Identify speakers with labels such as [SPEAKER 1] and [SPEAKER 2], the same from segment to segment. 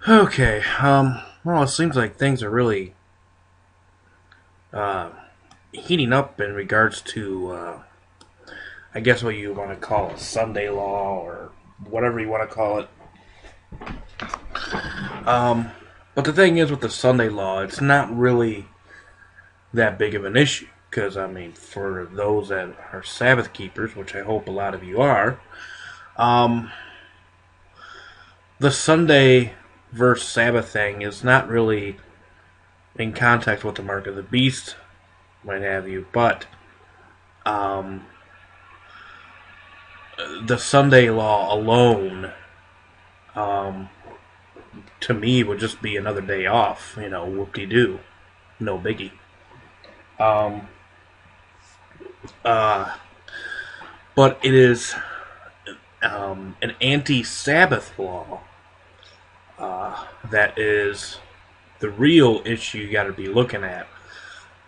[SPEAKER 1] Okay, well, it seems like things are really uh, heating up in regards to, I guess, what you want to call a Sunday law or whatever you want to call it. Um, but the thing is with the Sunday law, it's not really that big of an issue. Because, I mean, for those that are Sabbath keepers, which I hope a lot of you are, um, the Sunday versus Sabbath thing is not really in context with the mark of the beast, might have you, but um, the Sunday law alone, um, to me, would just be another day off. Whoop-de-doo, no biggie. Um, uh, but it is an anti-Sabbath law that is the real issue you got to be looking at.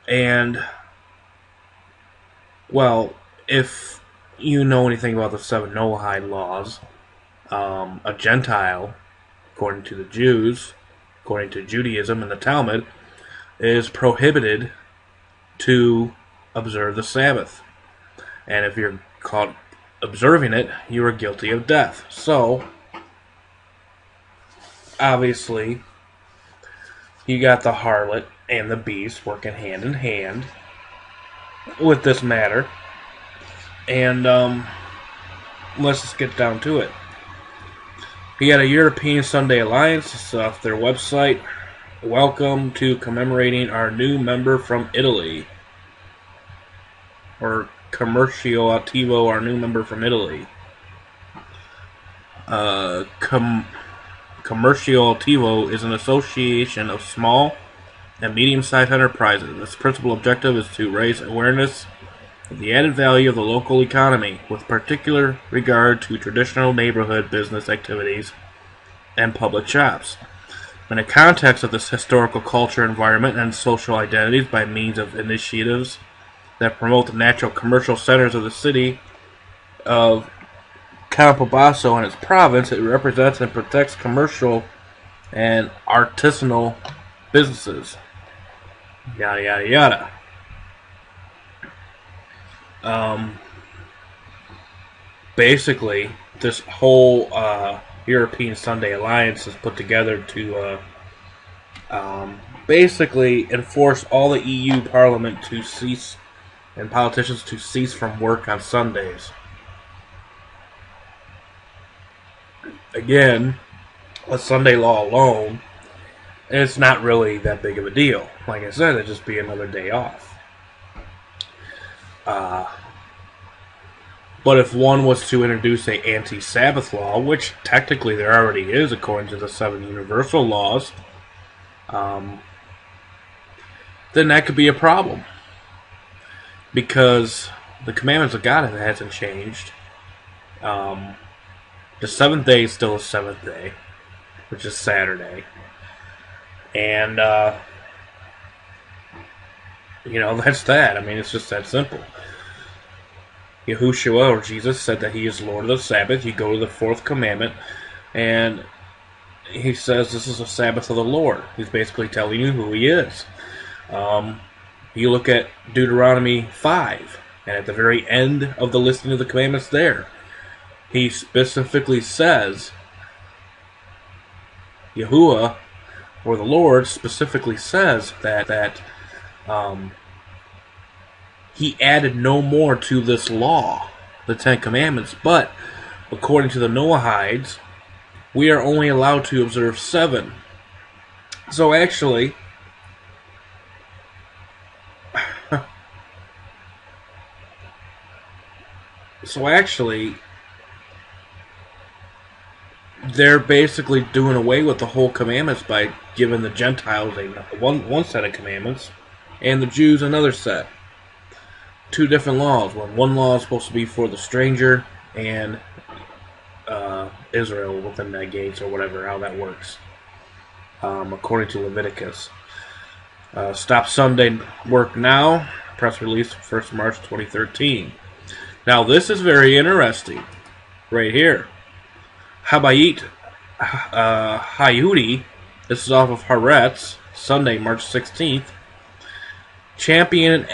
[SPEAKER 1] And, well, if you know anything about the seven Noahide laws, a Gentile, according to the Jews, according to Judaism and the Talmud, is prohibited to observe the Sabbath. And if you're caught observing it, you are guilty of death. So, obviously, you got the harlot and the beast working hand in hand with this matter. And let's just get down to it. You got a European Sunday Alliance. It's off their website. Welcome to commemorating our new member from Italy. Or Commercio Attivo, our new member from Italy. Commercio Attivo is an association of small and medium-sized enterprises. Its principal objective is to raise awareness of the added value of the local economy, with particular regard to traditional neighborhood business activities and public shops. In the context of this historical culture, environment, and social identities by means of initiatives that promote the natural commercial centers of the city of Campobasso and its province, it represents and protects commercial and artisanal businesses. Yada, yada, yada. Basically, this whole European Sunday Alliance is put together to basically enforce all the EU Parliament to cease and politicians to cease from work on Sundays. Again, a Sunday law alone, it's not really that big of a deal. Like I said, it'd just be another day off. But if one was to introduce an anti-Sabbath law, which technically there already is according to the seven universal laws, then that could be a problem. Because the commandments of God hasn't changed. The seventh day is still a seventh day, which is Saturday. And, that's that. I mean, it's just that simple. Yahushua, or Jesus, said that he is Lord of the Sabbath. You go to the fourth commandment, and he says this is a Sabbath of the Lord. He's basically telling you who he is. You look at Deuteronomy 5, and at the very end of the listing of the commandments there, he specifically says, Yahuwah, or the Lord, specifically says that he added no more to this law, the Ten Commandments, but according to the Noahides, we are only allowed to observe 7. So actually, they're basically doing away with the whole commandments by giving the Gentiles one set of commandments and the Jews another set. 2 different laws, when one law is supposed to be for the stranger and Israel within that gates or whatever, how that works, according to Leviticus. Stop Sunday work now, press release 1st March 2013. Now this is very interesting, right here. Habayit Hayudi, this is off of Haaretz, Sunday, March 16th, championing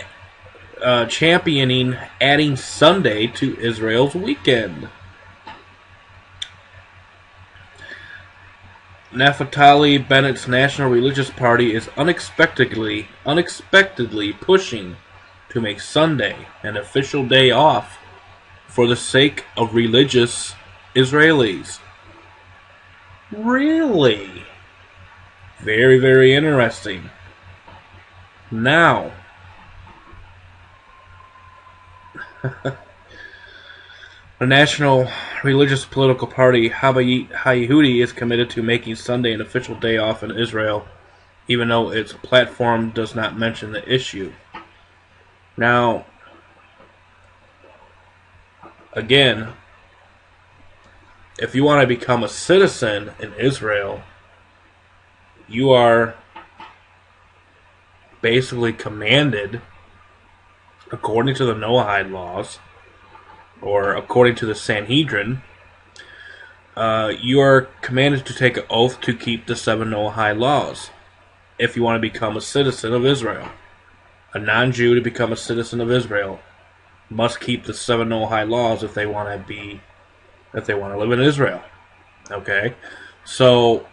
[SPEAKER 1] adding Sunday to Israel's weekend. Naftali Bennett's National Religious Party is unexpectedly pushing to make Sunday an official day off for the sake of religious Israelis. Really? Very, very interesting. Now, the National Religious Political Party, Habayit Hayehudi, is committed to making Sunday an official day off in Israel, even though its platform does not mention the issue. Now, again, if you want to become a citizen in Israel, you are basically commanded, according to the Noahide laws, or according to the Sanhedrin, you are commanded to take an oath to keep the 7 Noahide laws if you want to become a citizen of Israel. A non-Jew to become a citizen of Israel must keep the 7 Noahide laws if they want to live in Israel. Okay? So,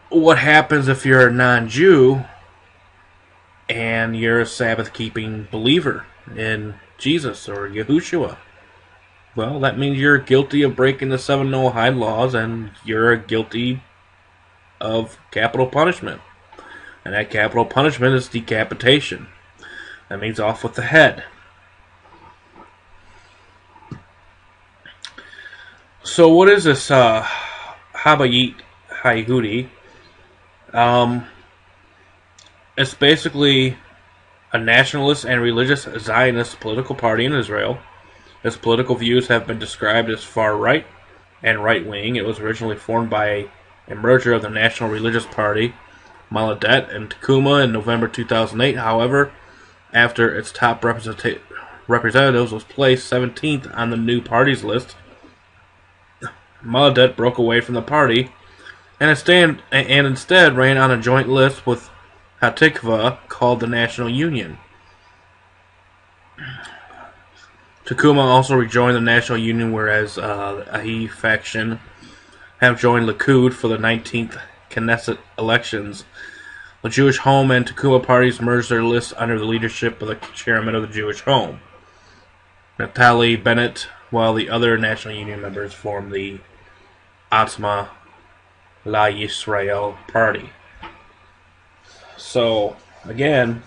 [SPEAKER 1] what happens if you're a non-Jew and you're a Sabbath-keeping believer in Jesus or Yahushua? Well, that means you're guilty of breaking the 7 Noahide laws, and you're guilty of capital punishment. And that capital punishment is decapitation. That means off with the head. So what is this Habayit Hayehudi? It's basically a nationalist and religious Zionist political party in Israel. Its political views have been described as far-right and right-wing. It was originally formed by a merger of the National Religious Party, Maladet, and Tekuma in November 2008. However, after its top representatives was placed 17th on the new party's list, Maladet broke away from the party and instead ran on a joint list with Hatikva called the National Union. Tekuma also rejoined the National Union, whereas the Ahi faction have joined Likud for the 19th Knesset elections. The Jewish Home and Tekuma parties merged their lists under the leadership of the chairman of the Jewish Home, Naftali Bennett, while the other National Union members formed the Atzma La Yisrael party. So, again,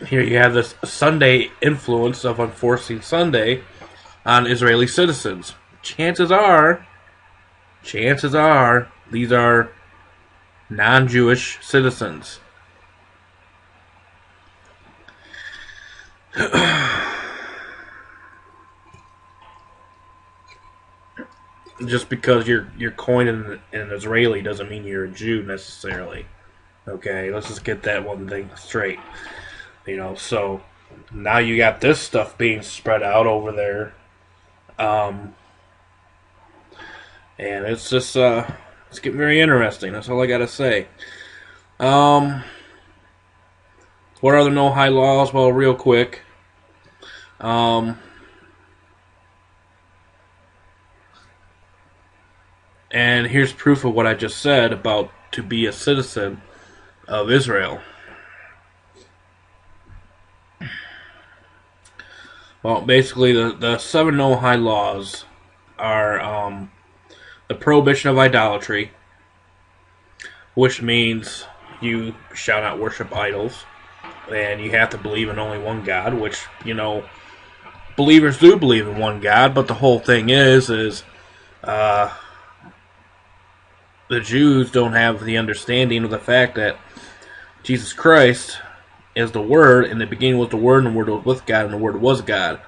[SPEAKER 1] here you have this Sunday influence of enforcing Sunday on Israeli citizens. Chances are, these are non-Jewish citizens. Just because you're coined in an Israeli doesn't mean you're a Jew necessarily. Okay, let's just get that one thing straight. So now you got this stuff being spread out over there. And it's just, it's getting very interesting. That's all I gotta say. What are the Noahide laws? Well, real quick. And here's proof of what I just said about to be a citizen of Israel. Well, basically, the 7 Noahide laws are the prohibition of idolatry, which means you shall not worship idols, and you have to believe in only one God, which, believers do believe in one God, but the whole thing is the Jews don't have the understanding of the fact that Jesus Christ is the Word. In the beginning was the Word, and the Word was with God, and the Word was God.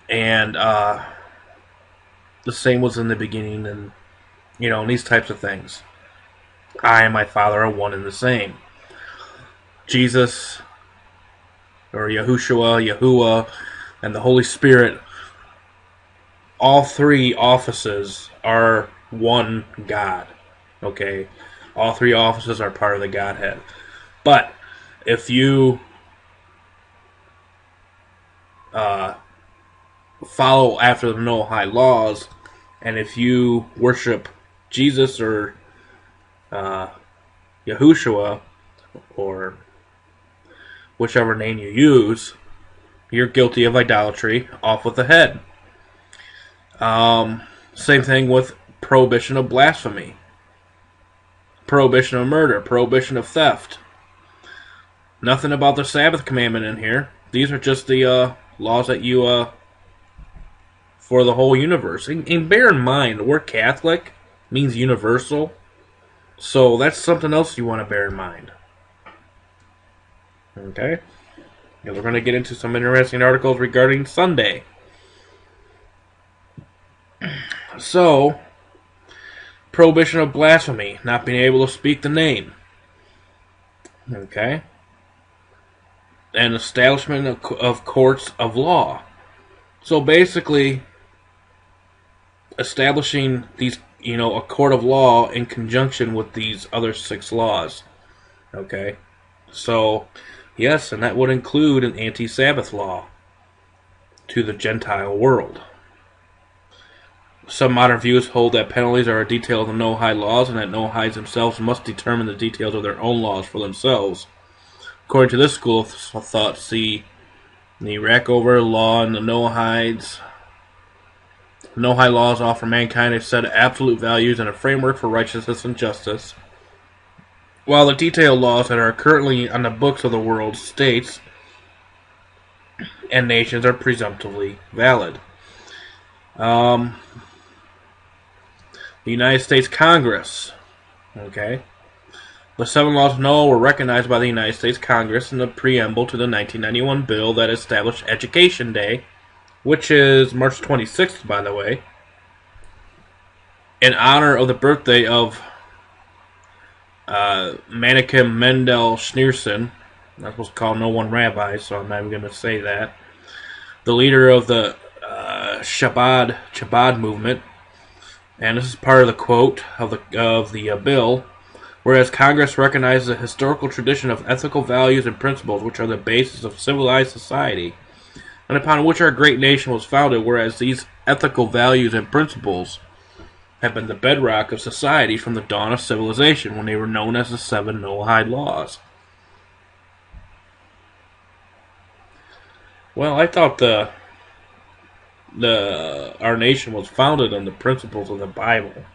[SPEAKER 1] And the same was in the beginning, and these types of things. I and my Father are one and the same. Jesus, or Yahushua, Yahuwah, and the Holy Spirit all three offices are one God. Okay? All three offices are part of the Godhead. But if you follow after the Noahide laws, and if you worship Jesus or Yahushua, or whichever name you use, you're guilty of idolatry. Off with the head. Same thing with prohibition of blasphemy, prohibition of murder, prohibition of theft. Nothing about the Sabbath commandment in here. These are just the laws that you for the whole universe. And bear in mind, the word Catholic means universal, so that's something else you want to bear in mind. Okay? And we're going to get into some interesting articles regarding Sunday. So, prohibition of blasphemy, not being able to speak the name. Okay? And establishment of courts of law. So basically, establishing these, a court of law in conjunction with these other 6 laws. Okay? So, yes, and that would include an anti-Sabbath law to the Gentile world. Some modern views hold that penalties are a detail of the Noahide laws, and that Noahides themselves must determine the details of their own laws for themselves. According to this school of thought, see the Rackover law and the Noahides. Noahide laws offer mankind a set of absolute values and a framework for righteousness and justice, while the detailed laws that are currently on the books of the world, states, and nations are presumptively valid. The United States Congress. Okay. The 7 laws of Noah were recognized by the United States Congress in the preamble to the 1991 bill that established Education Day, which is March 26th, by the way, in honor of the birthday of Menachem Mendel Schneerson. That was called No One Rabbi, so I'm not even going to say that. The leader of the Chabad movement, and this is part of the quote of the bill. Whereas Congress recognizes a historical tradition of ethical values and principles which are the basis of civilized society, and upon which our great nation was founded, whereas these ethical values and principles have been the bedrock of society from the dawn of civilization, when they were known as the 7 Noahide laws. Well, I thought our nation was founded on the principles of the Bible.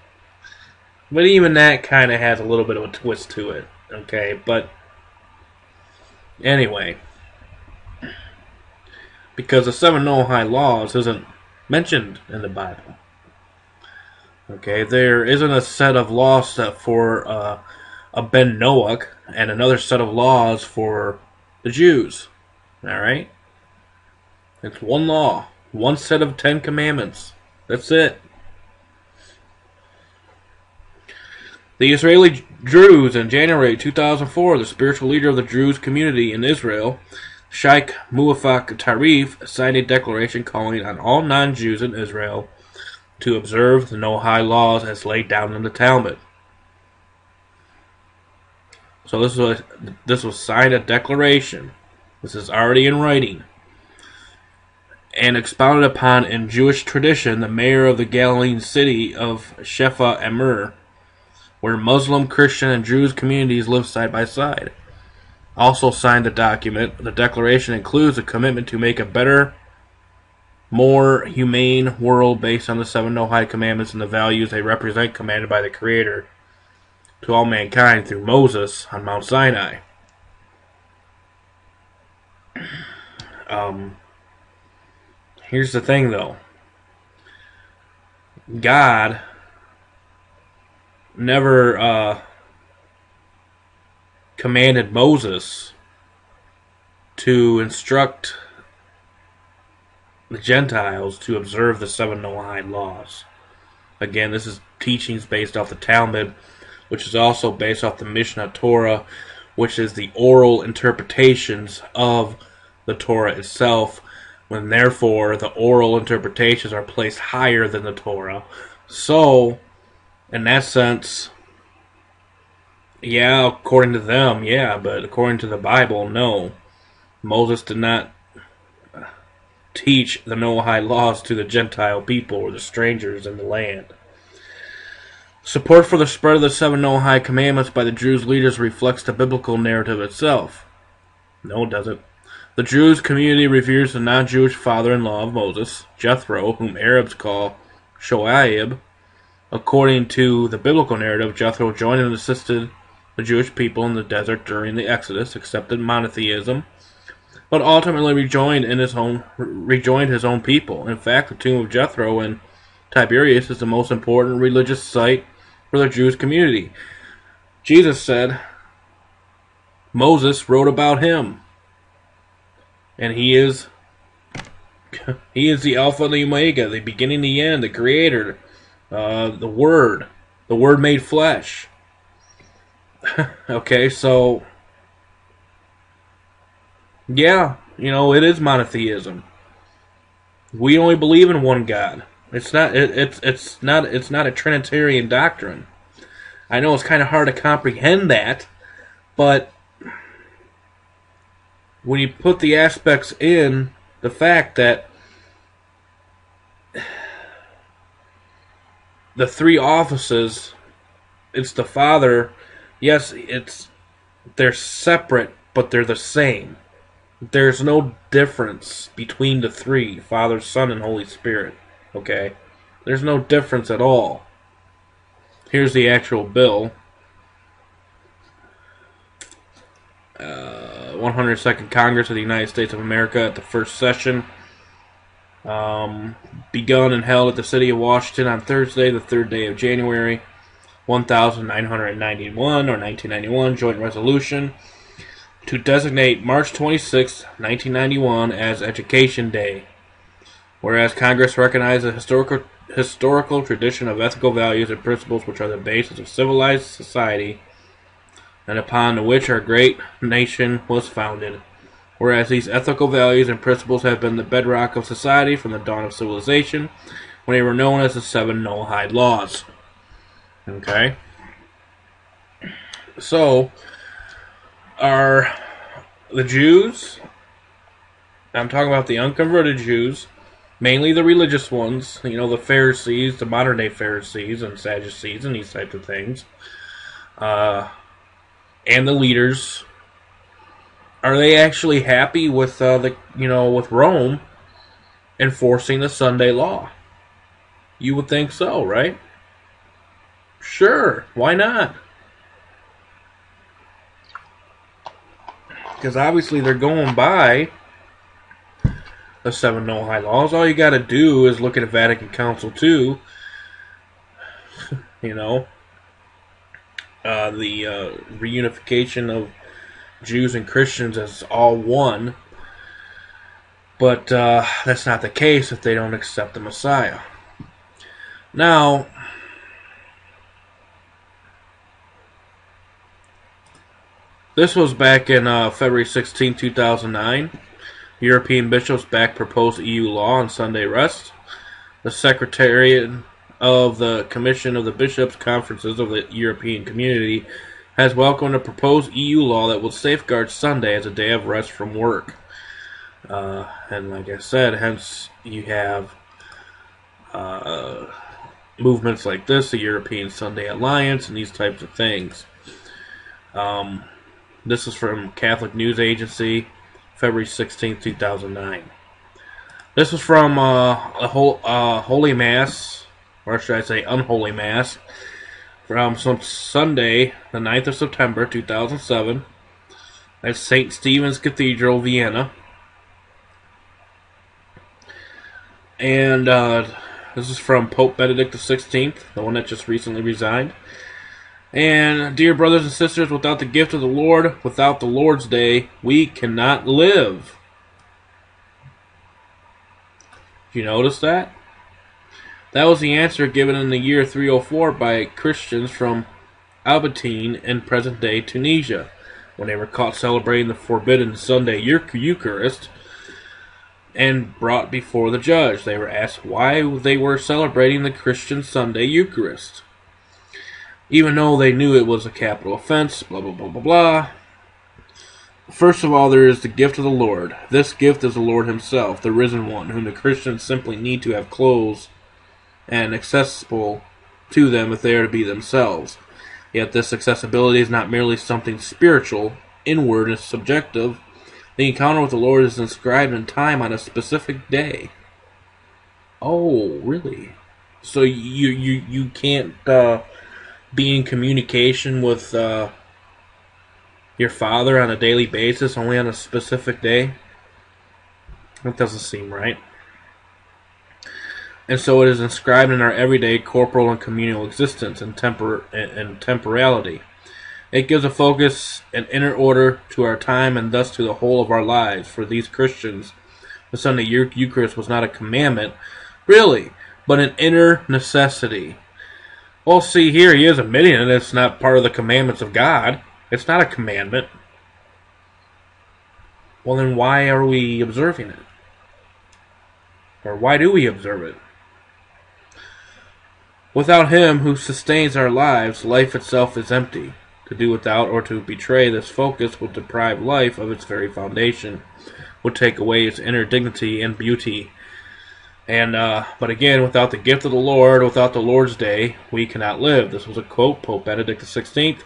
[SPEAKER 1] But even that kind of has a little bit of a twist to it. Okay, but anyway, because the 7 Noahide laws isn't mentioned in the Bible. Okay, there isn't a set of laws set for a Ben Noach and another set of laws for the Jews. Alright? It's one law. One set of 10 commandments. That's it. The Israeli Druze in January 2004, the spiritual leader of the Druze community in Israel, Sheikh Muwaffaq Tarif, signed a declaration calling on all non-Jews in Israel to observe the Noahide laws as laid down in the Talmud. So this was signed a declaration. This is already in writing. And expounded upon in Jewish tradition, the mayor of the Galilean city of Shefa Emir, where Muslim, Christian, and Druze communities live side by side, also signed the document. The declaration includes a commitment to make a better, more humane world based on the 7 Noahide commandments and the values they represent, commanded by the Creator to all mankind through Moses on Mount Sinai. Here's the thing, though. God never commanded Moses to instruct the Gentiles to observe the 7 Noahide laws. Again, this is teachings based off the Talmud, which is also based off the Mishnah Torah, which is the oral interpretations of the Torah itself, and therefore the oral interpretations are placed higher than the Torah. So, in that sense, yeah, according to them, yeah, but according to the Bible, no. Moses did not teach the Noahide laws to the Gentile people or the strangers in the land. Support for the spread of the 7 Noahide commandments by the Jews' leaders reflects the biblical narrative itself. No, it doesn't. The Jews' community reveres the non-Jewish father-in-law of Moses, Jethro, whom Arabs call Shoaib. According to the biblical narrative, Jethro joined and assisted the Jewish people in the desert during the Exodus, accepted monotheism, but ultimately rejoined his own people. In fact, the tomb of Jethro in Tiberias is the most important religious site for the Jewish community. Jesus said Moses wrote about him, and he is the Alpha and the Omega, the beginning, the end, the Creator, the Word made flesh. Okay, so yeah, it is monotheism. We only believe in one God. It's not a Trinitarian doctrine. I know it's kind of hard to comprehend that, but when you put the aspects in, the fact that the 3 offices, it's the Father. Yes, they're separate, but they're the same. There's no difference between the 3, Father, Son, and Holy Spirit. Okay? There's no difference at all. Here's the actual bill. 102nd Congress of the United States of America at the first session. Begun and held at the city of Washington on Thursday, the 3rd day of January, 1991 or 1991, joint resolution to designate March 26, 1991 as Education Day. Whereas Congress recognizes a historical tradition of ethical values and principles which are the basis of civilized society and upon which our great nation was founded. Whereas these ethical values and principles have been the bedrock of society from the dawn of civilization, when they were known as the 7 Noahide laws. Okay? So, are the Jews, I'm talking about the unconverted Jews, mainly the religious ones, the Pharisees, the modern day Pharisees and Sadducees and these types of things, and the leaders, are they actually happy with with Rome enforcing the Sunday law? You would think so, right? Sure, why not? Because obviously they're going by the 7 Noahide laws. All you got to do is look at Vatican Council II. The reunification of Jews and Christians as all one. But that's not the case if they don't accept the Messiah. Now, this was back in February 16, 2009. European bishops backed proposed EU law on Sunday rest. The Secretariat of the Commission of the Bishops' Conferences of the European Community has welcomed a proposed EU law that will safeguard Sunday as a day of rest from work. And like I said, hence you have movements like this, the European Sunday Alliance, and these types of things. This is from Catholic News Agency, February 16, 2009. This was from a Holy Mass, or should I say Unholy Mass, from some Sunday, the 9th of September, 2007, at St. Stephen's Cathedral, Vienna. And this is from Pope Benedict XVI, the one that just recently resigned. And, dear brothers and sisters, without the gift of the Lord, without the Lord's Day, we cannot live. Did you notice that? That was the answer given in the year 304 by Christians from Albertine in present-day Tunisia, when they were caught celebrating the forbidden Sunday Eucharist. and brought before the judge. They were asked why they were celebrating the Christian Sunday Eucharist, even though they knew it was a capital offense, blah, blah, blah, blah, blah. First of all, there is the gift of the Lord. This gift is the Lord himself, the risen one, whom the Christians simply need to have clothes and accessible to them if they are to be themselves. Yet this accessibility is not merely something spiritual, inward, and subjective. The encounter with the Lord is inscribed in time on a specific day. Oh, really? So you can't be in communication with your Father on a daily basis, only on a specific day? That doesn't seem right. And so it is inscribed in our everyday corporal and communal existence and temporality. It gives a focus and inner order to our time and thus to the whole of our lives. For these Christians, the Sunday Eucharist was not a commandment, really, but an inner necessity. Well, see, here he is admitting it. It's not part of the commandments of God. It's not a commandment. Well, then why are we observing it? Or why do we observe it? Without him who sustains our lives, life itself is empty. To do without or to betray this focus would deprive life of its very foundation, would take away its inner dignity and beauty. And but again, without the gift of the Lord, without the Lord's Day, we cannot live. This was a quote, Pope Benedict XVI.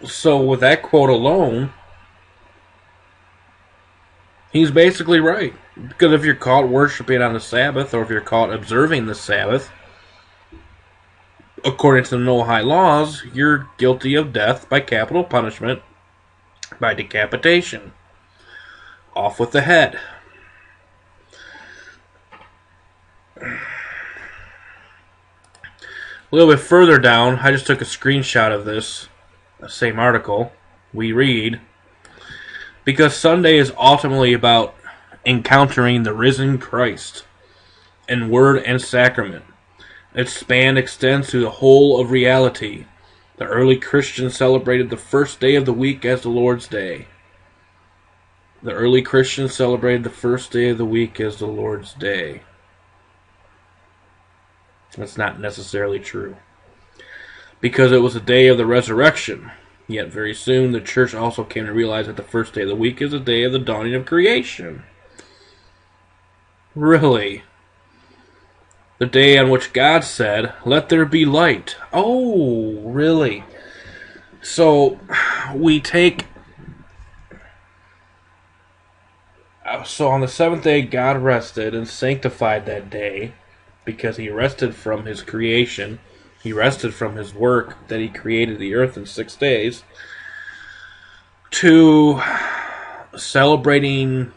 [SPEAKER 1] So with that quote alone, he's basically right. Because if you're caught worshiping on the Sabbath, or if you're caught observing the Sabbath, according to the Noahide laws, you're guilty of death by capital punishment, by decapitation. Off with the head. A little bit further down, I just took a screenshot of this same article. We read, because Sunday is ultimately about encountering the risen Christ in word and sacrament. Its span extends to the whole of reality. The early Christians celebrated the first day of the week as the Lord's Day. The early Christians celebrated the first day of the week as the Lord's Day. That's not necessarily true, because it was the day of the resurrection. Yet very soon the church also came to realize that the first day of the week is the day of the dawning of creation. Really? The day on which God said, "Let there be light." Oh, really? So we take... So on the seventh day God rested and sanctified that day, because he rested from his creation. He rested from his work that he created the earth in 6 days, to celebrating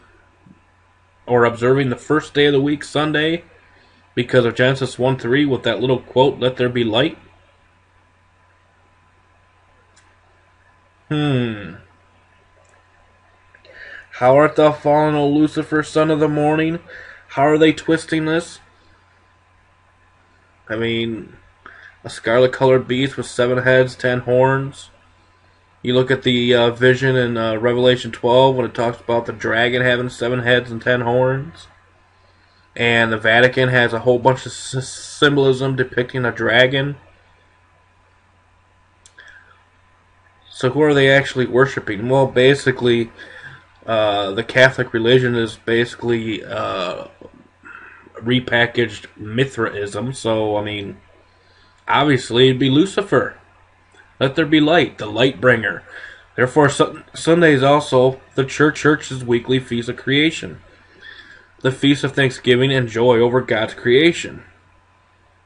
[SPEAKER 1] or observing the first day of the week, Sunday, because of Genesis 1:3 with that little quote, "Let there be light." How art thou fallen, O Lucifer, son of the morning? How are they twisting this? I mean, a scarlet-colored beast with 7 heads, 10 horns. You look at the vision in Revelation 12 when it talks about the dragon having 7 heads and 10 horns. And the Vatican has a whole bunch of symbolism depicting a dragon. So who are they actually worshiping? Well, basically, the Catholic religion is basically repackaged Mithraism. So, I mean, obviously it'd be Lucifer. Let there be light, the light bringer. Therefore, Sunday is also the church's weekly feast of creation, the feast of thanksgiving and joy over God's creation.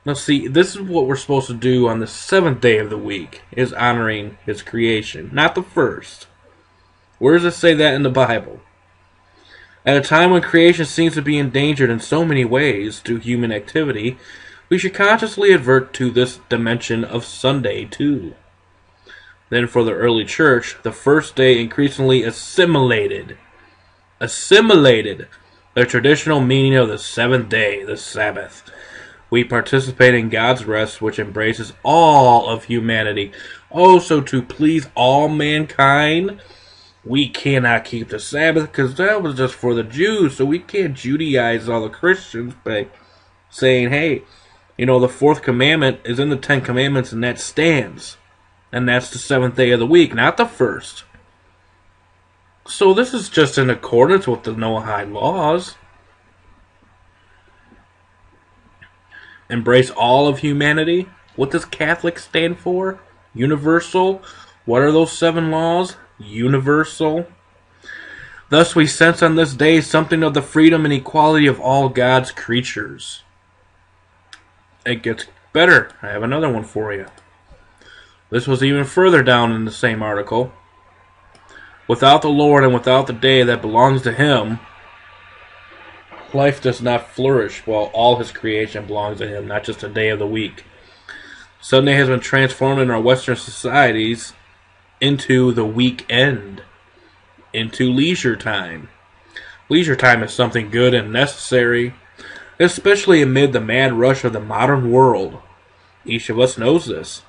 [SPEAKER 1] Now see, this is what we're supposed to do on the 7th day of the week, is honoring his creation, not the first. Where does it say that in the Bible? At a time when creation seems to be endangered in so many ways through human activity, we should consciously advert to this dimension of Sunday too. Then for the early church, the first day increasingly assimilated the traditional meaning of the 7th day, the Sabbath, We participate in God's rest, which embraces all of humanity. Oh, so to please all mankind, we cannot keep the Sabbath because that was just for the Jews. So we can't Judaize all the Christians by saying, hey, the fourth commandment is in the 10 Commandments and that stands. And that's the seventh day of the week, not the first. So this is just in accordance with the Noahide laws. Embrace all of humanity. What does Catholic stand for? Universal. What are those 7 laws? Universal. Thus we sense on this day something of the freedom and equality of all God's creatures. It gets better. I have another one for you. This was even further down in the same article. Without the Lord and without the day that belongs to Him, life does not flourish, while all His creation belongs to Him, not just a day of the week. Sunday has been transformed in our Western societies into the weekend, into leisure time. Leisure time is something good and necessary, especially amid the mad rush of the modern world. Each of us knows this.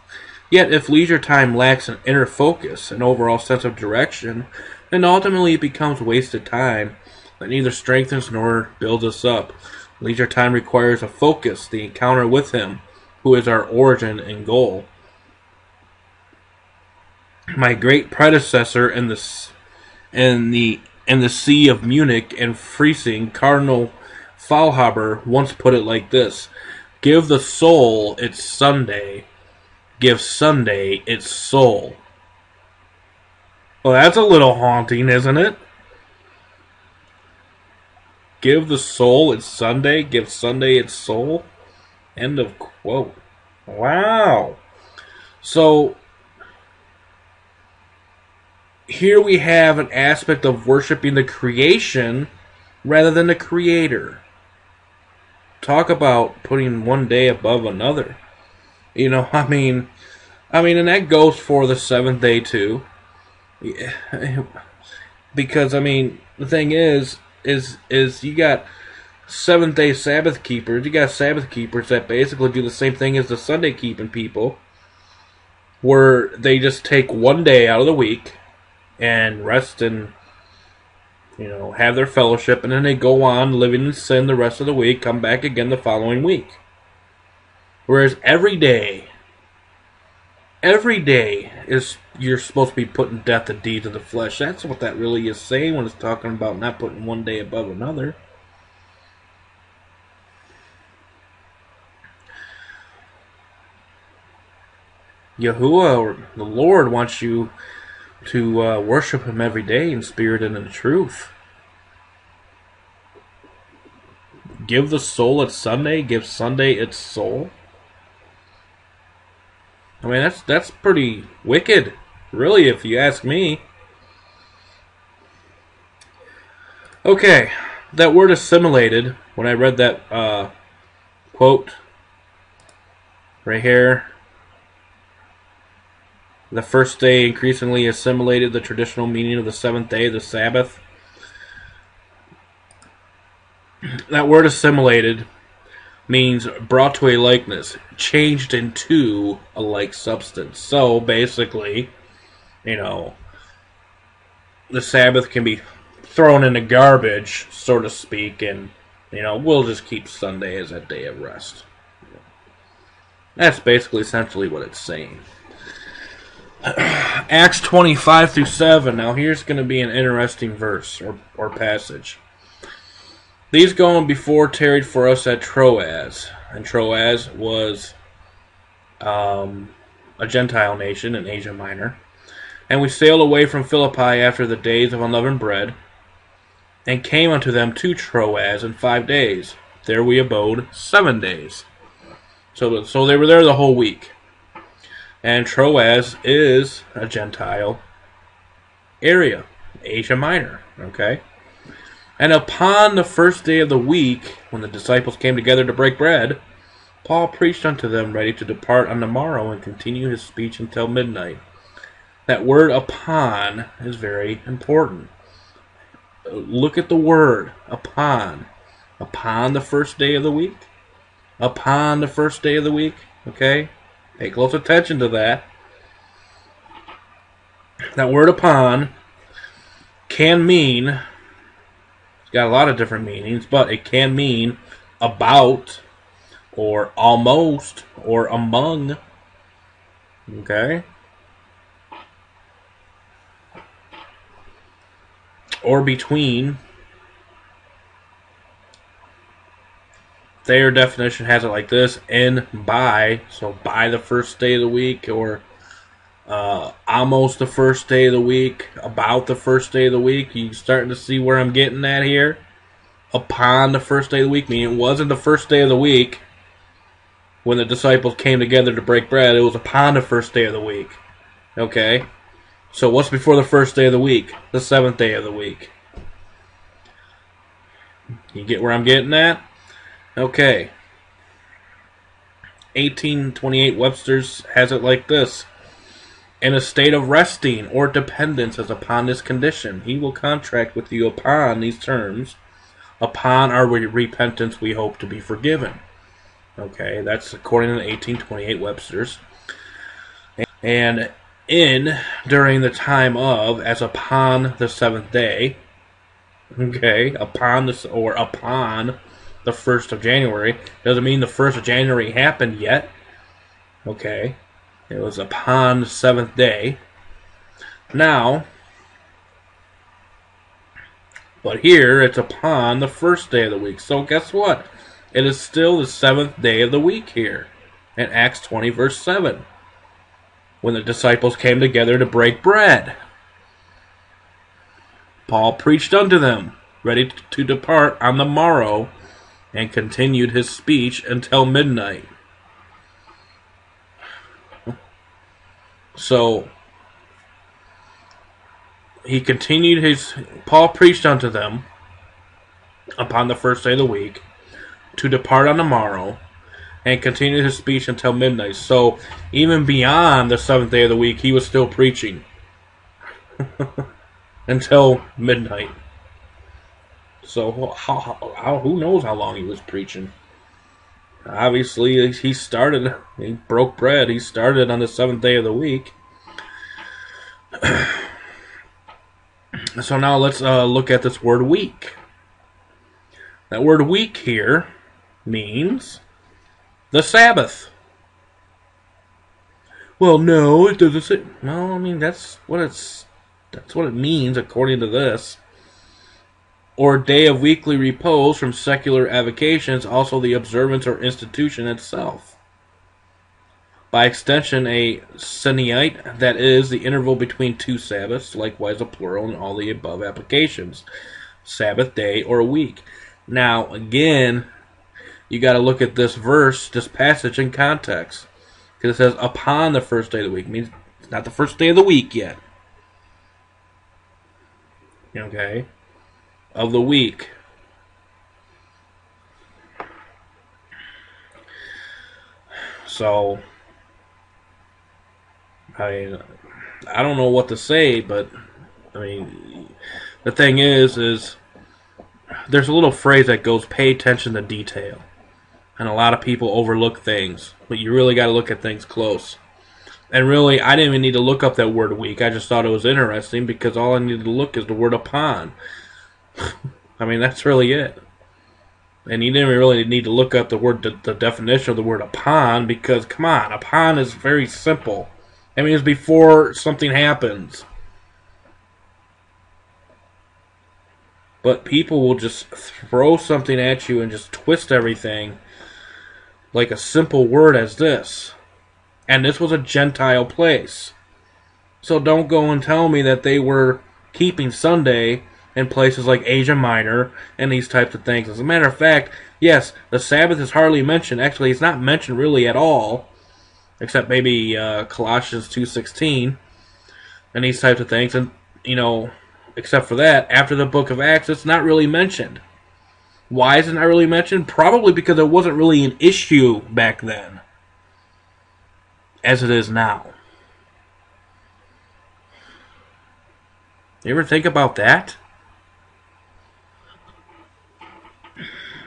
[SPEAKER 1] Yet if leisure time lacks an inner focus, an overall sense of direction, then ultimately it becomes wasted time that neither strengthens nor builds us up. Leisure time requires a focus, the encounter with Him, who is our origin and goal. My great predecessor in the See of Munich and Freising, Cardinal Faulhaber, once put it like this: give the soul its Sunday, give Sunday its soul. Well, that's a little haunting, isn't it? Give the soul its Sunday, give Sunday its soul. End of quote. Wow. So, here we have an aspect of worshiping the creation rather than the Creator. Talk about putting one day above another. And that goes for the seventh day too. Because, the thing is you got seventh day Sabbath keepers. You got Sabbath keepers that basically do the same thing as the Sunday keeping people, where they just take one day out of the week and rest and, have their fellowship, and then they go on living in sin the rest of the week, come back again the following week. Whereas every day is you're supposed to be putting death to deeds of the flesh. That's what that really is saying when it's talking about not putting one day above another. Yahuwah, or the Lord, wants you to worship Him every day in spirit and in truth. Give the soul its Sunday, give Sunday its soul. That's pretty wicked, really, if you ask me. Okay, that word assimilated, when I read that quote right here, the first day increasingly assimilated the traditional meaning of the seventh day, the Sabbath. That word assimilated means brought to a likeness, changed into a like substance. So basically, the Sabbath can be thrown in the garbage, so to speak, and we'll just keep Sunday as a day of rest. That's basically essentially what it's saying. Acts 25-7. Now here's going to be an interesting verse or passage. These going before tarried for us at Troas. And Troas was a Gentile nation in Asia Minor. And we sailed away from Philippi after the days of unleavened bread, and came unto them to Troas in 5 days. There we abode 7 days. So they were there the whole week. And Troas is a Gentile area, Asia Minor, okay? And upon the first day of the week, when the disciples came together to break bread, Paul preached unto them, ready to depart on the morrow and continue his speech until midnight. That word upon is very important. Look at the word upon. Upon the first day of the week? upon the first day of the week. Okay? Pay close attention to that. That word upon can mean, it's got a lot of different meanings, but it can mean about, or almost, or among. Okay? Or between. Their definition has it like this: in, by, so by the first day of the week, or almost the first day of the week, about the first day of the week. You starting to see where I'm getting at here? Upon the first day of the week, meaning it wasn't the first day of the week when the disciples came together to break bread. It was upon the first day of the week. Okay? So what's before the first day of the week? The seventh day of the week. You get where I'm getting at? Okay. 1828 Webster's has it like this: in a state of resting or dependence as upon this condition, he will contract with you upon these terms. Upon our repentance we hope to be forgiven. Okay, that's according to the 1828 Webster's. And in, during the time of, as upon the seventh day. Okay, upon this, or upon the 1st of January. Doesn't mean the 1st of January happened yet. Okay. It was upon the 7th day. Now, but here it's upon the first day of the week. So guess what? It is still the 7th day of the week here in Acts 20 verse 7. When the disciples came together to break bread. Paul preached unto them, ready to depart on the morrow, and continued his speech until midnight. So, Paul preached unto them upon the first day of the week to depart on the morrow, and continued his speech until midnight. So, even beyond the 7th day of the week, he was still preaching until midnight. So, who knows how long he was preaching? Obviously, he broke bread. He started on the 7th day of the week. So now let's look at this word week. That word week here means the Sabbath. Well, no, it doesn't say. No, I mean that's what it means according to this. Or day of weekly repose from secular avocations, also the observance or institution itself. By extension, a Seniite, that is, the interval between two Sabbaths, likewise a plural in all the above applications. Sabbath day or a week. Now, again, you got to look at this verse, this passage in context. Because it says, upon the first day of the week. It means it's not the first day of the week yet. Okay? Of the week. So, I don't know what to say, but, I mean, the thing is there's a little phrase that goes, pay attention to detail. And a lot of people overlook things, but you really got to look at things close. And really, I didn't even need to look up that word week. I just thought it was interesting because all I needed to look is the word upon. I mean, that's really it. And you didn't really need to look up the definition of the word upon, because, come on, upon is very simple. I mean, it's before something happens. But people will just throw something at you and just twist everything like a simple word as this. And this was a Gentile place. So don't go and tell me that they were keeping Sunday in places like Asia Minor and these types of things. As a matter of fact, yes, the Sabbath is hardly mentioned. Actually, it's not mentioned really at all, except maybe Colossians 2:16 and these types of things. And, except for that, after the book of Acts, it's not really mentioned. Why is it not really mentioned? Probably because it wasn't really an issue back then, as it is now. You ever think about that?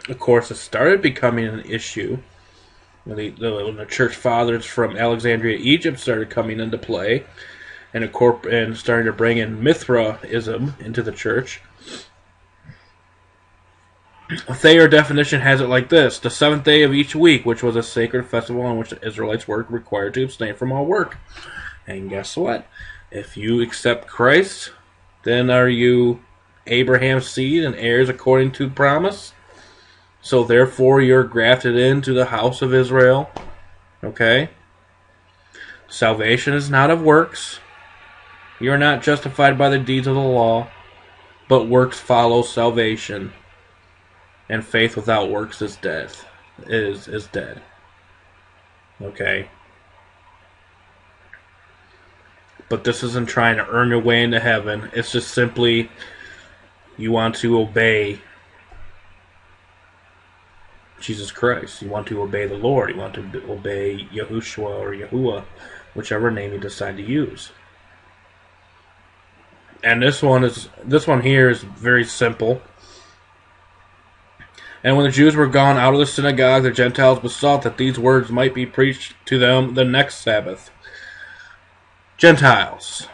[SPEAKER 1] Of course, it started becoming an issue when the church fathers from Alexandria, Egypt started coming into play and starting to bring in Mithraism into the church. Thayer definition has it like this: the seventh day of each week, which was a sacred festival on which the Israelites were required to abstain from all work. And guess what? If you accept Christ, then are you Abraham's seed and heirs according to promise? So therefore you're grafted into the house of Israel. Okay? Salvation is not of works. You are not justified by the deeds of the law, but works follow salvation. And faith without works is death. Is dead. Okay? But this isn't trying to earn your way into heaven. It's just simply you want to obey Jesus Christ. You want to obey the Lord. You want to obey Yahushua or Yahuwah, whichever name you decide to use. And this one here is very simple. And when the Jews were gone out of the synagogue, the Gentiles besought that these words might be preached to them the next Sabbath. Gentiles.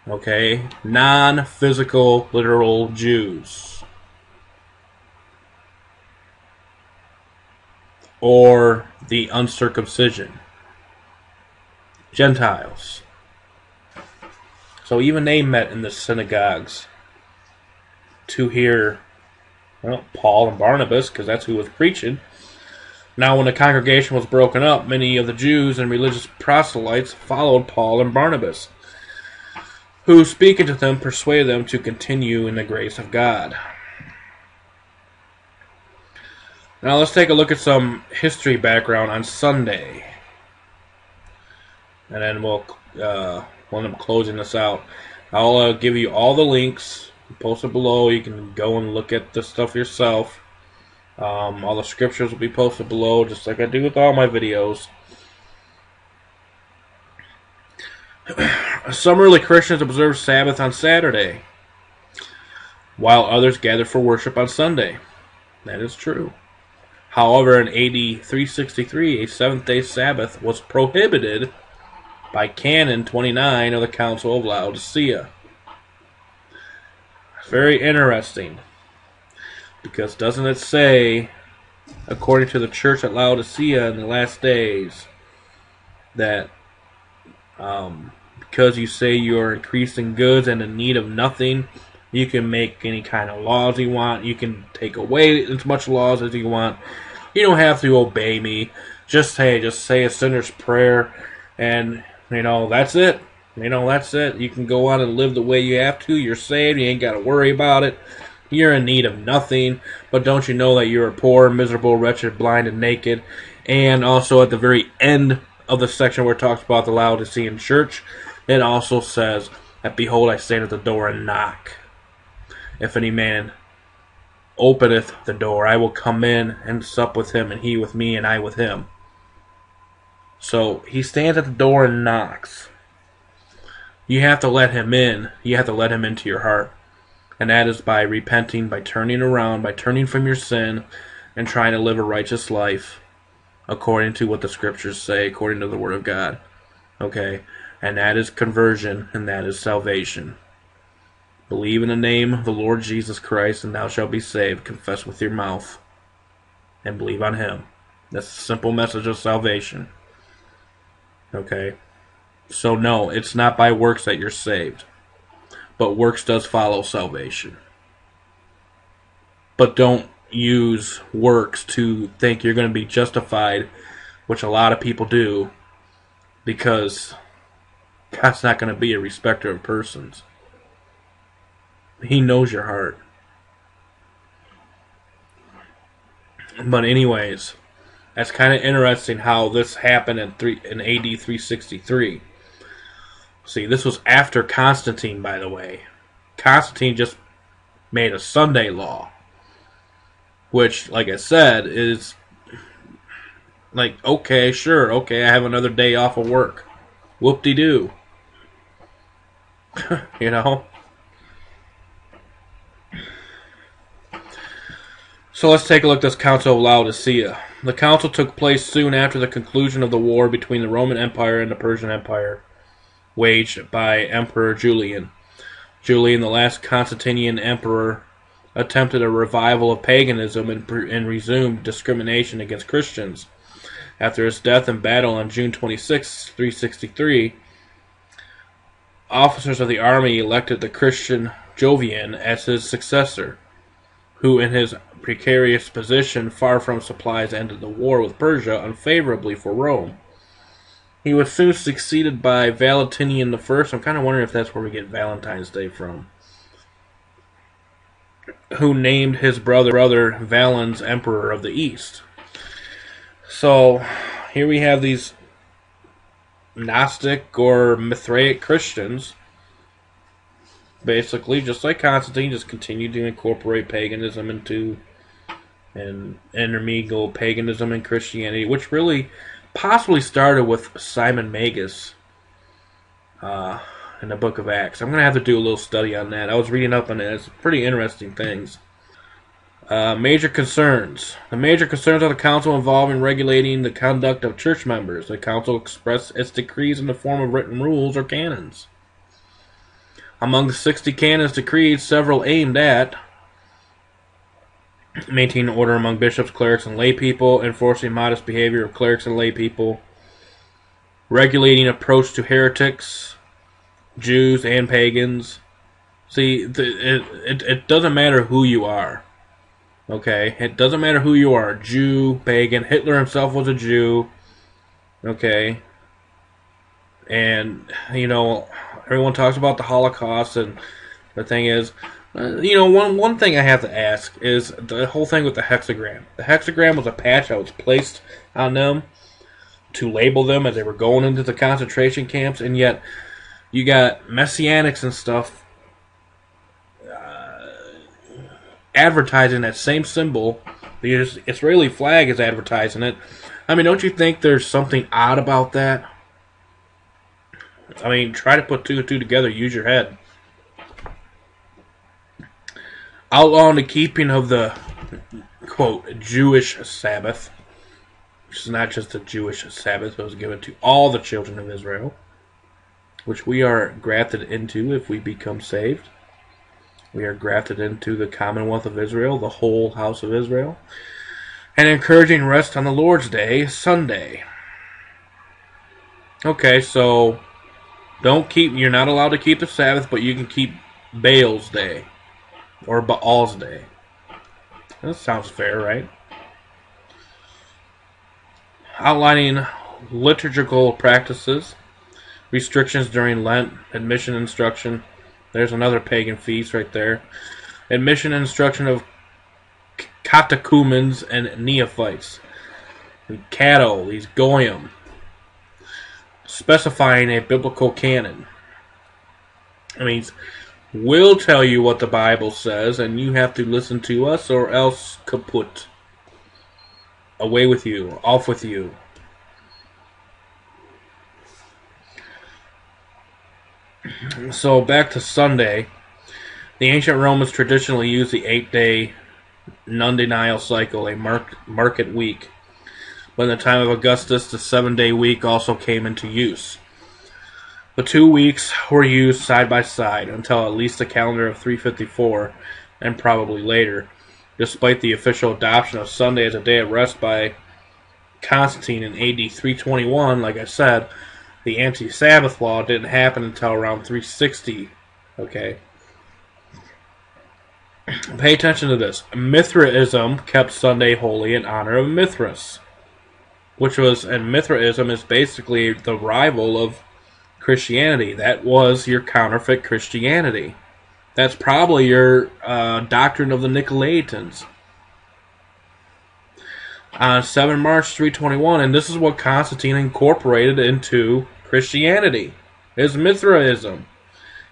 [SPEAKER 1] Okay? Non-physical, literal Jews. Or the uncircumcision. Gentiles. So even they met in the synagogues to hear, well, Paul and Barnabas, because that's who was preaching. Now when the congregation was broken up, many of the Jews and religious proselytes followed Paul and Barnabas, who, speaking to them, persuaded them to continue in the grace of God. Now let's take a look at some history background on Sunday. And then when I'm closing this out, I'll give you all the links posted below. You can go and look at this stuff yourself. All the scriptures will be posted below, just like I do with all my videos. Some early Christians observed Sabbath on Saturday, while others gathered for worship on Sunday. That is true. However, in AD 363, a seventh-day Sabbath was prohibited by Canon 29 of the Council of Laodicea. Very interesting, because doesn't it say, according to the church at Laodicea in the last days, that because you say you are increasing goods and in need of nothing, you can make any kind of laws you want. You can take away as much laws as you want. You don't have to obey me. Just say a sinner's prayer, and that's it. That's it. You can go on and live the way you have to. You're saved. You ain't got to worry about it. You're in need of nothing. But don't you know that you're poor, miserable, wretched, blind, and naked? And also at the very end of the section where it talks about the Laodicean church, it also says that, behold, I stand at the door and knock. If any man openeth the door, I will come in and sup with him, and he with me, and I with him. So he stands at the door and knocks. You have to let him in. You have to let him into your heart. And that is by repenting, by turning around, by turning from your sin, and trying to live a righteous life according to what the scriptures say, according to the Word of God. Okay? And that is conversion, and that is salvation. Believe in the name of the Lord Jesus Christ, and thou shalt be saved. Confess with your mouth, and believe on Him. That's the simple message of salvation. Okay? So no, it's not by works that you're saved. But works does follow salvation. But don't use works to think you're going to be justified, which a lot of people do, because God's not going to be a respecter of persons. He knows your heart. But anyways, that's kind of interesting how this happened in AD 363. See, this was after Constantine, by the way. Constantine just made a Sunday law, which, like I said, is like, okay, sure, okay, I have another day off of work. Whoop-de-doo. So let's take a look at this Council of Laodicea. The council took place soon after the conclusion of the war between the Roman Empire and the Persian Empire, waged by Emperor Julian. Julian, the last Constantinian emperor, attempted a revival of paganism and resumed discrimination against Christians. After his death in battle on June 26, 363, officers of the army elected the Christian Jovian as his successor, who in his precarious position, far from supplies, ended the war with Persia unfavorably for Rome. He was soon succeeded by Valentinian I. I'm kind of wondering if that's where we get Valentine's Day from. Who named his brother Valens Emperor of the East. So, here we have these Gnostic or Mithraic Christians, basically, just like Constantine, just continued to incorporate paganism into and intermingle paganism and Christianity, which really possibly started with Simon Magus in the book of Acts. I'm going to have to do a little study on that. I was reading up on it. It's pretty interesting things. Major concerns. The major concerns of the council involve in regulating the conduct of church members. The council expressed its decrees in the form of written rules or canons. Among the 60 canons decreed, several aimed at maintaining order among bishops, clerics, and lay people, enforcing modest behavior of clerics and lay people, regulating approach to heretics, Jews, and pagans. See, it doesn't matter who you are. Okay? It doesn't matter who you are. Jew, pagan. Hitler himself was a Jew. Okay? And, you know, everyone talks about the Holocaust, and the thing is, you know, one thing I have to ask is the whole thing with the hexagram. The hexagram was a patch that was placed on them to label them as they were going into the concentration camps, and yet you got Messianics and stuff advertising that same symbol. The Israeli flag is advertising it. I mean, don't you think there's something odd about that? I mean, try to put two and two together. Use your head. Outlawing the keeping of the, quote, Jewish Sabbath, which is not just a Jewish Sabbath, but was given to all the children of Israel, which we are grafted into if we become saved. We are grafted into the Commonwealth of Israel, the whole house of Israel. And encouraging rest on the Lord's Day, Sunday. Okay, so you're not allowed to keep the Sabbath, but you can keep Baal's Day. Or Baal's Day. That sounds fair, right? Outlining liturgical practices, restrictions during Lent, admission instruction. There's another pagan feast right there. Admission instruction of catechumens and neophytes. And cattle, these goyim. Specifying a biblical canon. I mean, we'll tell you what the Bible says, and you have to listen to us, or else kaput. Away with you. Off with you. So, back to Sunday. The ancient Romans traditionally used the 8-day non-denial cycle, a market week. But in the time of Augustus, the 7-day week also came into use. The 2 weeks were used side by side until at least the calendar of 354, and probably later, despite the official adoption of Sunday as a day of rest by Constantine in AD 321. Like I said, the anti-Sabbath law didn't happen until around 360. Okay? Pay attention to this. Mithraism kept Sunday holy in honor of Mithras, and Mithraism is basically the rival of Christianity. That was your counterfeit Christianity. That's probably your doctrine of the Nicolaitans. On 7 March 321, and this is what Constantine incorporated into Christianity, is Mithraism.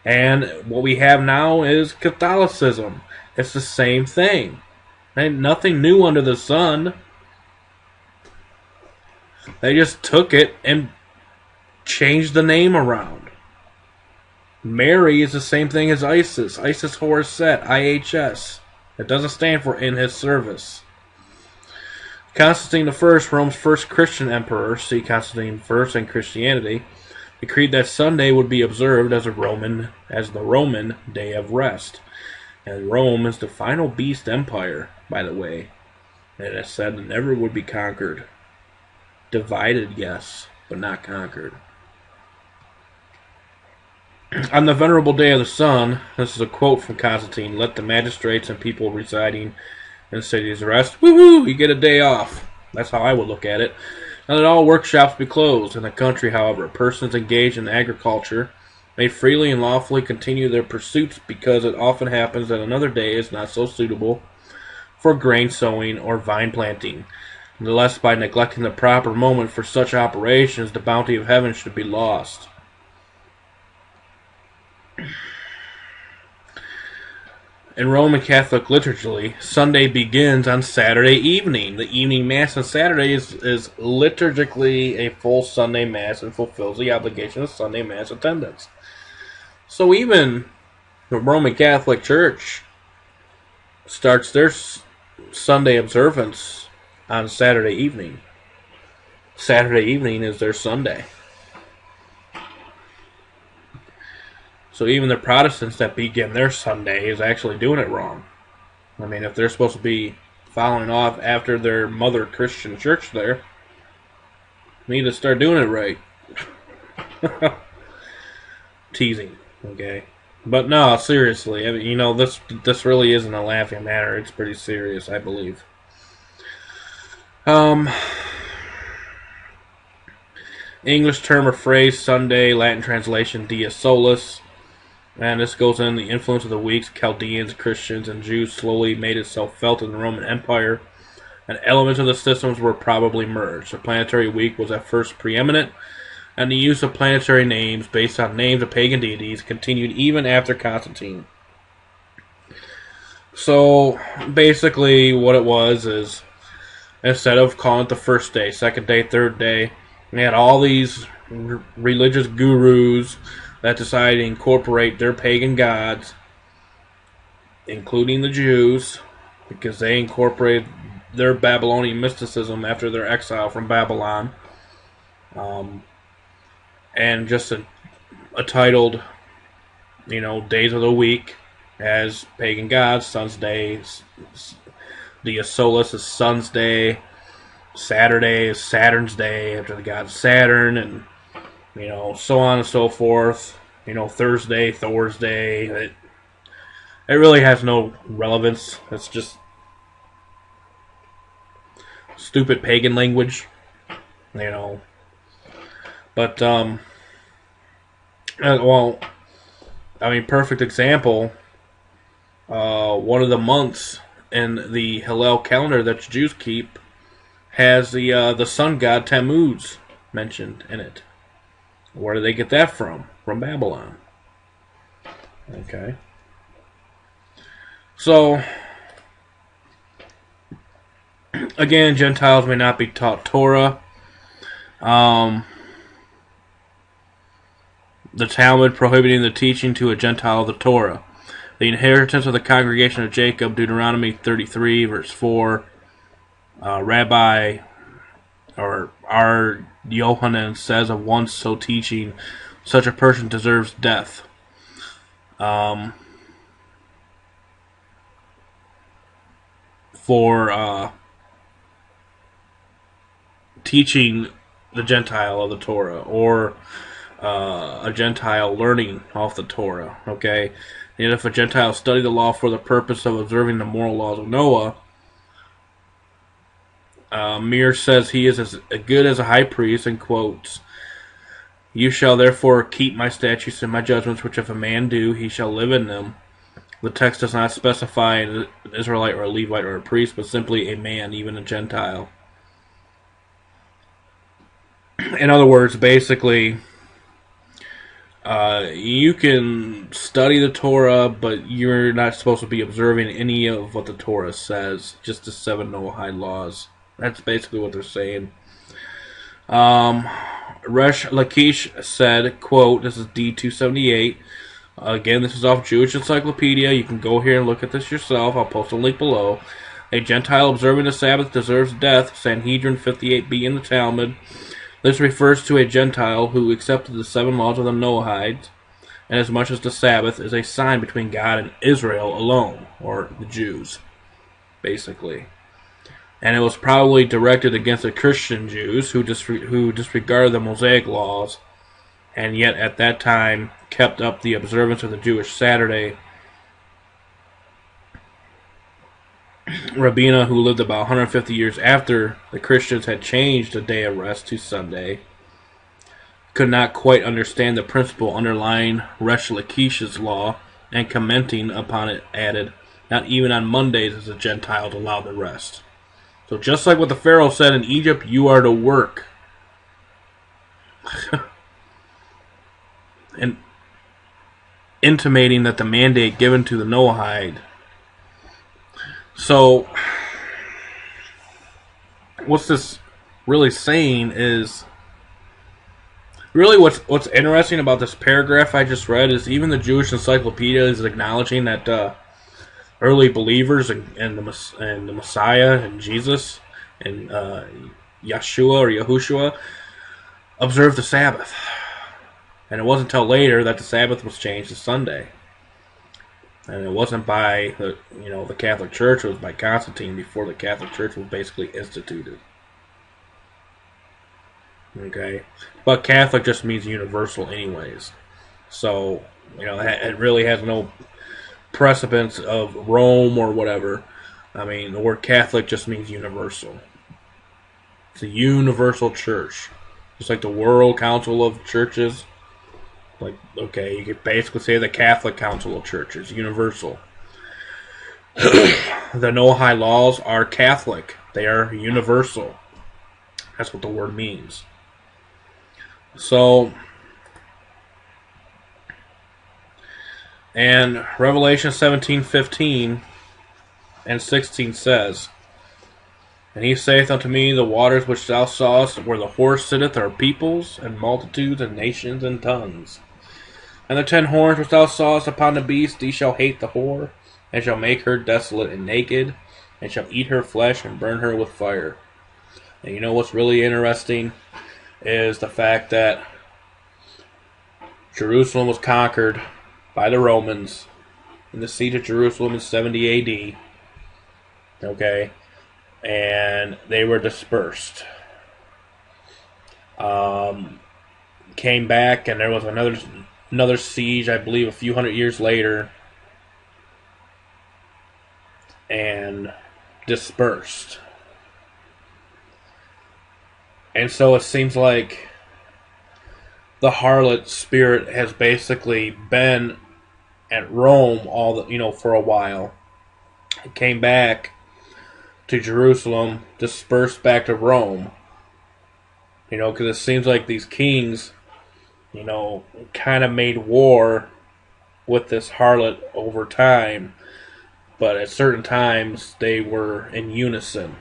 [SPEAKER 1] And what we have now is Catholicism. It's the same thing. Ain't nothing new under the sun. They just took it and changed the name around. Mary is the same thing as Isis. Isis Horus Set, IHS. It doesn't stand for in his service. Constantine I, Rome's first Christian emperor, see Constantine I and Christianity, decreed that Sunday would be observed as the Roman day of rest. And Rome is the final beast empire, by the way. It is said that never would be conquered. Divided, yes, but not conquered. On the venerable day of the sun, this is a quote from Constantine, let the magistrates and people residing in cities rest. Woohoo! You get a day off. That's how I would look at it. And let all workshops be closed. In the country, however, persons engaged in agriculture may freely and lawfully continue their pursuits, because it often happens that another day is not so suitable for grain sowing or vine planting. Unless by neglecting the proper moment for such operations, the bounty of heaven should be lost. In Roman Catholic liturgy, Sunday begins on Saturday evening. The evening Mass on Saturday is liturgically a full Sunday Mass and fulfills the obligation of Sunday Mass attendance. So even the Roman Catholic Church starts their Sunday observance on Saturday evening. Saturday evening is their Sunday. So even the Protestants that begin their Sunday is actually doing it wrong. I mean, if they're supposed to be following off after their mother Christian church there, need to start doing it right. Teasing, okay? But no, seriously, I mean, you know, this really isn't a laughing matter. It's pretty serious, I believe. English term or phrase, Sunday, Latin translation, Dia Solis. And this goes in the influence of the weeks. Chaldeans, Christians, and Jews slowly made itself felt in the Roman Empire, and elements of the systems were probably merged. The planetary week was at first preeminent, and the use of planetary names based on names of pagan deities continued even after Constantine. So, basically, what it was is, instead of calling it the first day, second day, third day, we had all these religious gurus that decided to incorporate their pagan gods, including the Jews, because they incorporated their Babylonian mysticism after their exile from Babylon, and just a titled, you know, days of the week as pagan gods. Sun's Day, Dia Solis is Sun's Day, Saturday is Saturn's Day after the god Saturn, and you know, so on and so forth. You know, Thursday, Thor's Day. It really has no relevance. It's just stupid pagan language. You know. But, well, I mean, perfect example. One of the months in the Hillel calendar that Jews keep has the sun god Tammuz mentioned in it. Where do they get that from? From Babylon. Okay. So, again, Gentiles may not be taught Torah. The Talmud prohibiting the teaching to a Gentile of the Torah. The inheritance of the congregation of Jacob, Deuteronomy 33, verse 4. Rabbi, or R. Yohanan says of one so teaching, such a person deserves death. For teaching the Gentile of the Torah, or a Gentile learning off the Torah. Okay, and if a Gentile study the law for the purpose of observing the moral laws of Noah, Meir says he is as good as a high priest, and quotes, "You shall therefore keep my statutes and my judgments, which if a man do, he shall live in them." The text does not specify an Israelite or a Levite or a priest, but simply a man, even a Gentile. In other words, basically, you can study the Torah, but you're not supposed to be observing any of what the Torah says, just the 7 Noahide laws. That's basically what they're saying. Resh Lakish said, quote, this is D278. Again, this is off Jewish Encyclopedia. You can go here and look at this yourself. I'll post a link below. A Gentile observing the Sabbath deserves death, Sanhedrin 58b in the Talmud. This refers to a Gentile who accepted the 7 laws of the Noahides, inasmuch as the Sabbath is a sign between God and Israel alone, or the Jews, basically. And it was probably directed against the Christian Jews who disregarded the Mosaic laws, and yet at that time kept up the observance of the Jewish Saturday. Rabina, who lived about 150 years after the Christians had changed the day of rest to Sunday, could not quite understand the principle underlying Resh Lakish's law, and commenting upon it added, "Not even on Mondays is a Gentile allowed to rest." So just like what the Pharaoh said in Egypt, you are to work. And intimating that the mandate given to the Noahide. So what's this really saying is, really what's interesting about this paragraph I just read is even the Jewish Encyclopedia is acknowledging that early believers and the Messiah and Jesus and Yeshua or Yahushua observed the Sabbath. And it wasn't until later that the Sabbath was changed to Sunday. And it wasn't by the Catholic Church, it was by Constantine before the Catholic Church was basically instituted. Okay? But Catholic just means universal anyways. So, it really has no precedence of Rome or whatever. I mean, the word Catholic just means universal. It's a universal church. Just like the World Council of Churches. Like, okay, you could basically say the Catholic Council of Churches, universal. The Noahide laws are Catholic. They are universal. That's what the word means. So, and Revelation 17:15 and 16 says, "And he saith unto me, the waters which thou sawest where the horse sitteth are peoples, and multitudes, and nations, and tongues. And the 10 horns which thou sawest upon the beast, these shall hate the whore, and shall make her desolate and naked, and shall eat her flesh, and burn her with fire." And you know what's really interesting is the fact that Jerusalem was conquered by the Romans in the siege of Jerusalem in 70 AD. Okay? And they were dispersed. Came back, and there was another siege, I believe, a few hundred years later, and dispersed. And so it seems like the harlot spirit has basically been at Rome for a while. It came back to Jerusalem, dispersed back to Rome. Because it seems like these kings, kind of made war with this harlot over time, but at certain times they were in unison.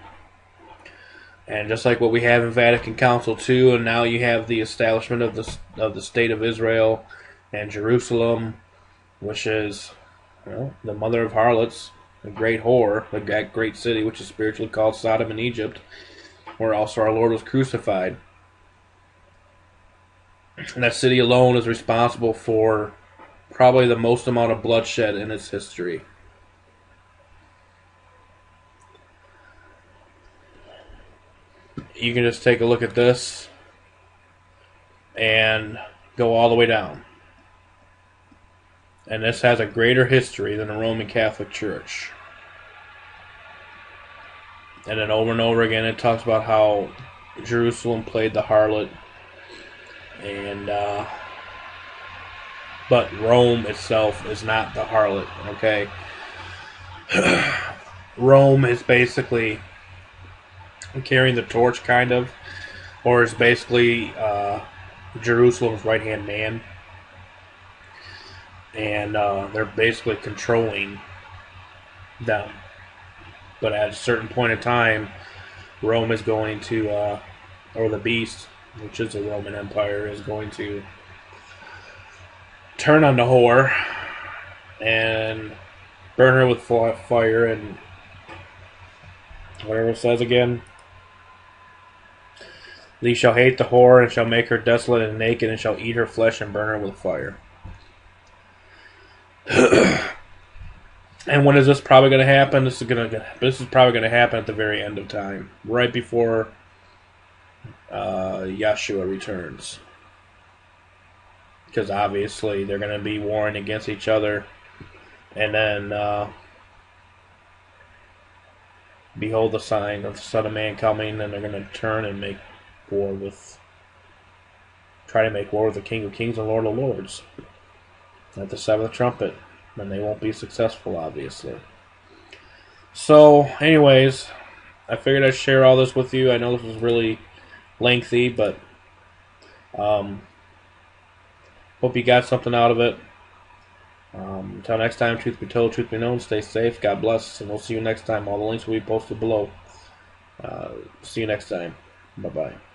[SPEAKER 1] And just like what we have in Vatican Council II, and now you have the establishment of the State of Israel and Jerusalem, which is the mother of harlots, the great whore, the great city, which is spiritually called Sodom and Egypt, where also our Lord was crucified. And that city alone is responsible for probably the most amount of bloodshed in its history. You can just take a look at this and go all the way down. And this has a greater history than the Roman Catholic Church. And then over and over again it talks about how Jerusalem played the harlot, and but Rome itself is not the harlot, okay? Rome is basically carrying the torch, kind of, or is basically Jerusalem's right-hand man, and they're basically controlling them. But at a certain point in time, Rome is going to, or the beast, which is the Roman Empire, is going to turn on the whore and burn her with fire and Whatever it says again. Thee shall hate the whore, and shall make her desolate and naked, and shall eat her flesh and burn her with fire. And when is this probably going to happen? This is probably going to happen at the very end of time, right before Yeshua returns, because obviously they're going to be warring against each other, and then behold the sign of the Son of Man coming, and they're going to turn and try to make war with the King of Kings and Lord of Lords at the seventh trumpet, and they won't be successful, obviously. So, anyways, I figured I'd share all this with you. I know this was really lengthy, but hope you got something out of it. Until next time, truth be told, truth be known, stay safe, God bless, and we'll see you next time. All the links will be posted below. See you next time. Bye-bye.